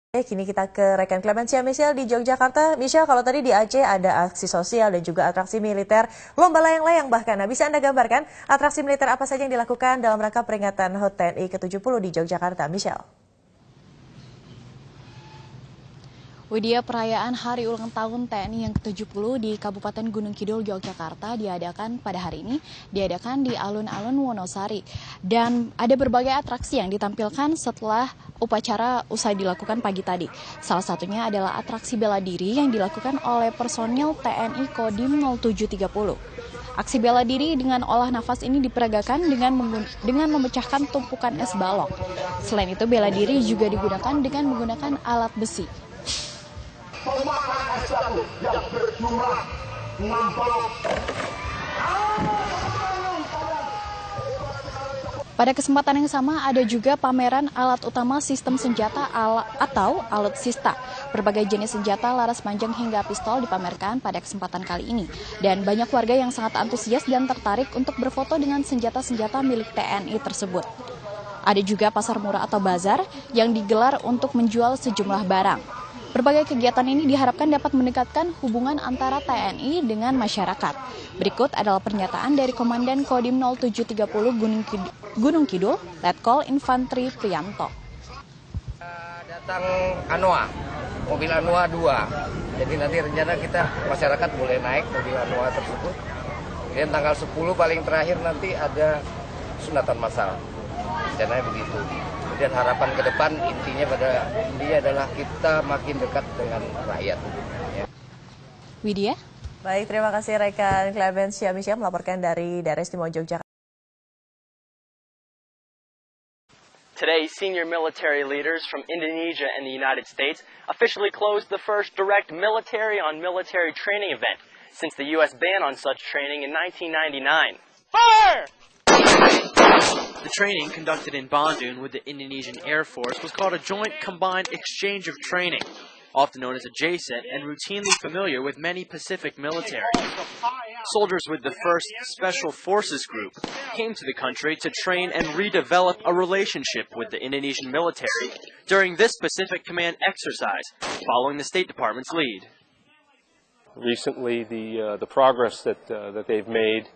Kini kita ke rekan Clemencia Michelle di Yogyakarta. Michelle, kalau tadi di Aceh ada aksi sosial dan juga atraksi militer, lomba layang-layang bahkan. Nah, bisa Anda gambarkan atraksi militer apa saja yang dilakukan dalam rangka peringatan HUT TNI ke-70 di Yogyakarta, Michelle? Widya, perayaan Hari Ulang Tahun TNI yang ke-70 di Kabupaten Gunung Kidul, Yogyakarta diadakan pada hari ini, diadakan di alun-alun Wonosari. Dan ada berbagai atraksi yang ditampilkan setelah upacara usai dilakukan pagi tadi. Salah satunya adalah atraksi Beladiri yang dilakukan oleh personil TNI Kodim 0730. Aksi bela diri dengan olah nafas ini diperagakan dengan memecahkan tumpukan es balok. Selain itu, bela diri juga digunakan dengan menggunakan alat besi. Yang berjumlah 6 balok. Pada kesempatan yang sama ada juga pameran alat utama sistem senjata atau alutsista. Berbagai jenis senjata laras panjang hingga pistol dipamerkan pada kesempatan kali ini. Dan banyak warga yang sangat antusias dan tertarik untuk berfoto dengan senjata-senjata milik TNI tersebut. Ada juga pasar murah atau bazar yang digelar untuk menjual sejumlah barang. Berbagai kegiatan ini diharapkan dapat meningkatkan hubungan antara TNI dengan masyarakat. Berikut adalah pernyataan dari Komandan Kodim 0730 Gunung Kidul, Letkol Infantri Priyanto. Datang Anoa, mobil Anoa 2. Jadi nanti rencana kita masyarakat boleh naik mobil Anoa tersebut. Dan tanggal 10 paling terakhir nanti ada sunatan massal. Rencananya begitu. Dan harapan ke depan intinya adalah kita makin dekat dengan rakyat. Widya. Baik, terima kasih rekan Clemencia Michelle melaporkan dari daerah istimewa Yogyakarta. Today, senior military leaders from Indonesia and the United States officially closed the first direct military-on-military training event since the U.S. ban on such training in 1999. Fire! The training, conducted in Bandung with the Indonesian Air Force, was called a Joint Combined Exchange of Training, often known as a JCET, and routinely familiar with many Pacific military. Soldiers with the 1st Special Forces Group came to the country to train and redevelop a relationship with the Indonesian military during this Pacific Command exercise, following the State Department's lead. Recently, the progress that they've made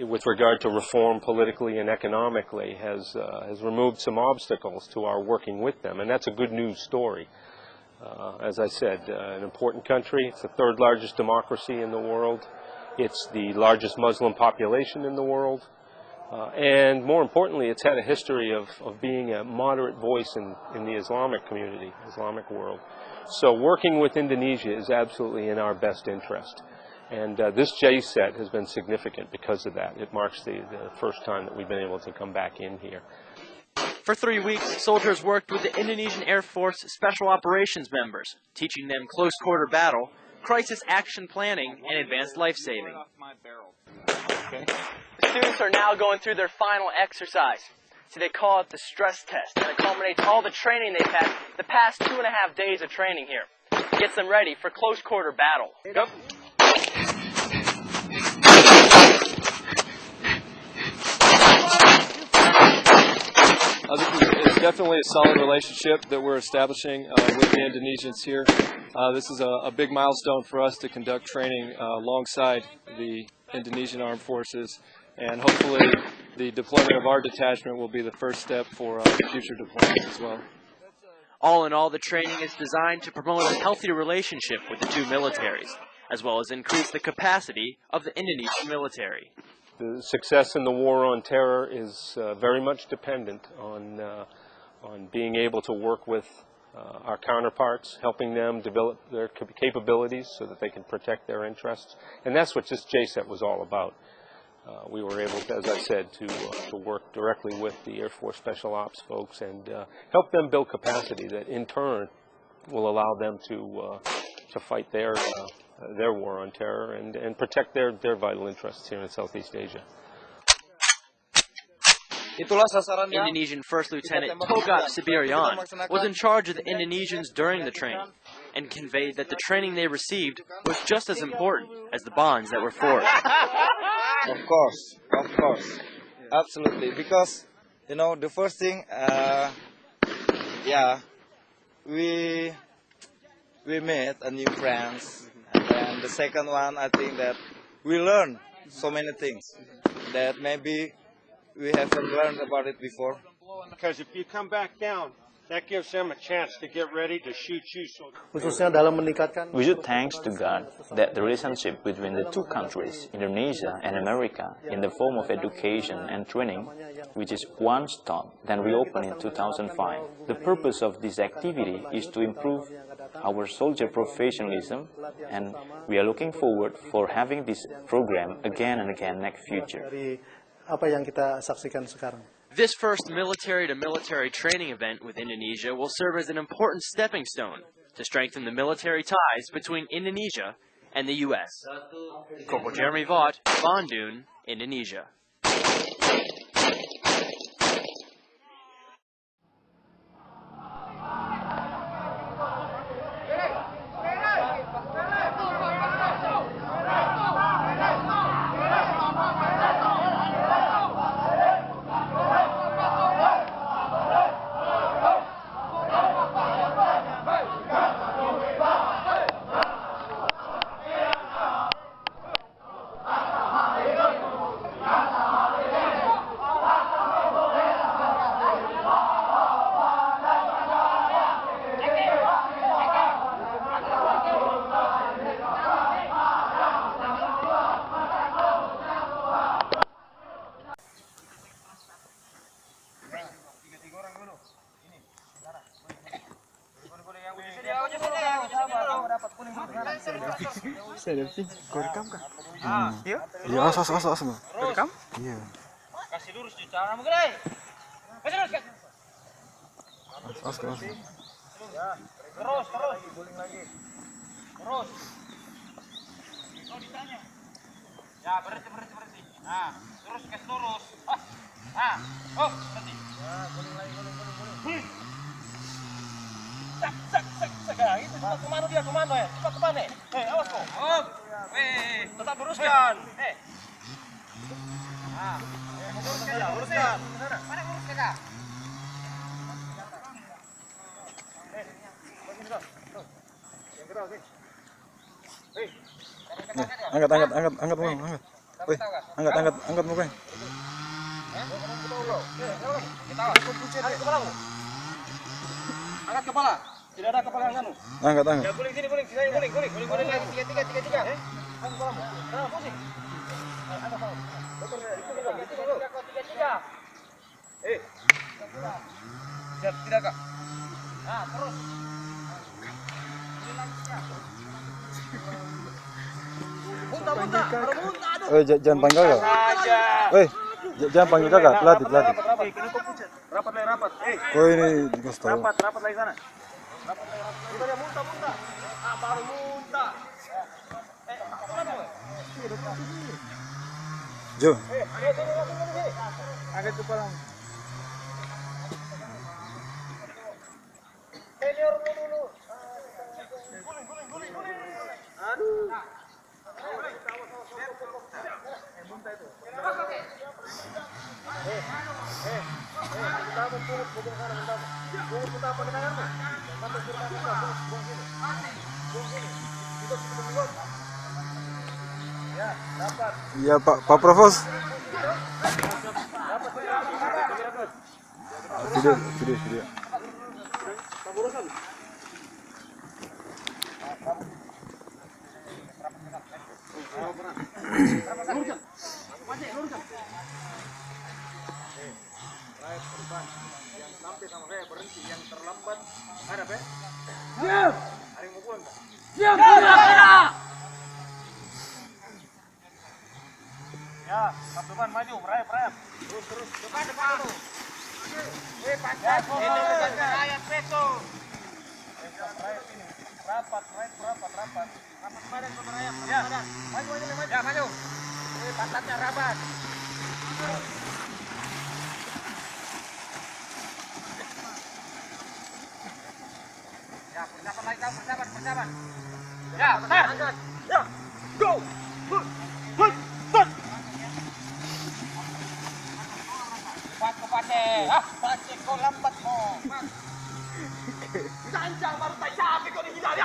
with regard to reform politically and economically has removed some obstacles to our working with them, and that's a good news story. As I said, an important country. It's the 3rd largest democracy in the world. It's the largest Muslim population in the world. And more importantly, it's had a history of being a moderate voice in the Islamic community, Islamic world. So working with Indonesia is absolutely in our best interest. And this JCET has been significant because of that. It marks the first time that we've been able to come back in here. For 3 weeks, soldiers worked with the Indonesian Air Force Special Operations members, teaching them close-quarter battle, crisis action planning, and advanced life-saving. Okay. The students are now going through their final exercise. So they call it the stress test, and it culminates all the training they've had the past 2.5 days of training here. It gets them ready for close-quarter battle. Go. This is definitely a solid relationship that we're establishing with the Indonesians here. This is a big milestone for us to conduct training alongside the Indonesian Armed Forces, and hopefully the deployment of our detachment will be the first step for future deployments as well. All in all, the training is designed to promote a healthy relationship with the two militaries, as well as increase the capacity of the Indonesian military. The success in the war on terror is very much dependent on being able to work with our counterparts, helping them develop their capabilities so that they can protect their interests. And that's what this JCET was all about. We were able to, as I said, to work directly with the Air Force Special Ops folks and help them build capacity that in turn will allow them to fight their war on terror and protect their vital interests here in Southeast Asia. Indonesian First Lieutenant Togat Sibirian was in charge of the Indonesians during the training and conveyed that the training they received was just as important as the bonds that were forged. Of course, absolutely, because, the first thing, we made a new friends, and then the second one, I think that we learn so many things that maybe we haven't learned about it before. Because if you come back down, that gives them a chance to get ready to shoot you. Khususnya dalam meningkatkan. We should thanks to God that the relationship between the two countries, Indonesia and America, in the form of education and training, which is one stop, then reopened in 2005. The purpose of this activity is to improve our soldier professionalism, and we are looking forward for having this program again and again next future. Dari apa yang kita saksikan sekarang. This first military-to-military training event with Indonesia will serve as an important stepping stone to strengthen the military ties between Indonesia and the U.S. Corporal Jeremy Vaught, Bandung, Indonesia. Kau rekam kah? Iya. Iya, as. Rekam? Iya. Kasih lurus di cara mengerai. Kasih lurus. As. Ya. Terus. Guling lagi. Terus. Kau ditanya. Ya, berhenti. Nah, terus kasih lurus. Oh, berhenti. Ya, guling lagi, guling. Sak. Itu cepat komando dia, ya. Cepat kemana? Awas kok. Tetap luruskan. Luruskan. Mana luruskan kah? Angkat muka. Wih, angkat muka. Angkat kepala. Tidak ada kepala yang anu. Angkat. Ya, guling sini, guling lagi. Tiga. Angkat kepalamu. Nah, pusing. Angkat kepala. Betul. Tiga. Siap, tidak kak? Nah, terus. Muntah. Aduh. Jangan panggil kakak. Jangan panggil kakak, pelatih. Rapat. Kau ini dikasih tahu. Rapat lagi sana. Kita dia muntah. Baru muntah. Jo. Angkat kepala. Senior dulu. Guling. Aduh. Muntah itu. Iya Pak Provos. Video. Yang sampai sama saya berhenti, yang terlambat ada Pak? Siap. Ada yang mau pulang Pak? Siap. Ya, depan maju, merayap. Terus. Depan. Pancat. Ini merayap peto. Merayap ini. Rapat. Rapat badan merayap. Ya. Maju. Ya, maju. Pantatnya rapat. Ya, persiapan. Ya, start. Ya, go. Cepat. Pace kau lambat mo. Sanjang baru tak siapa kau ni hidayah.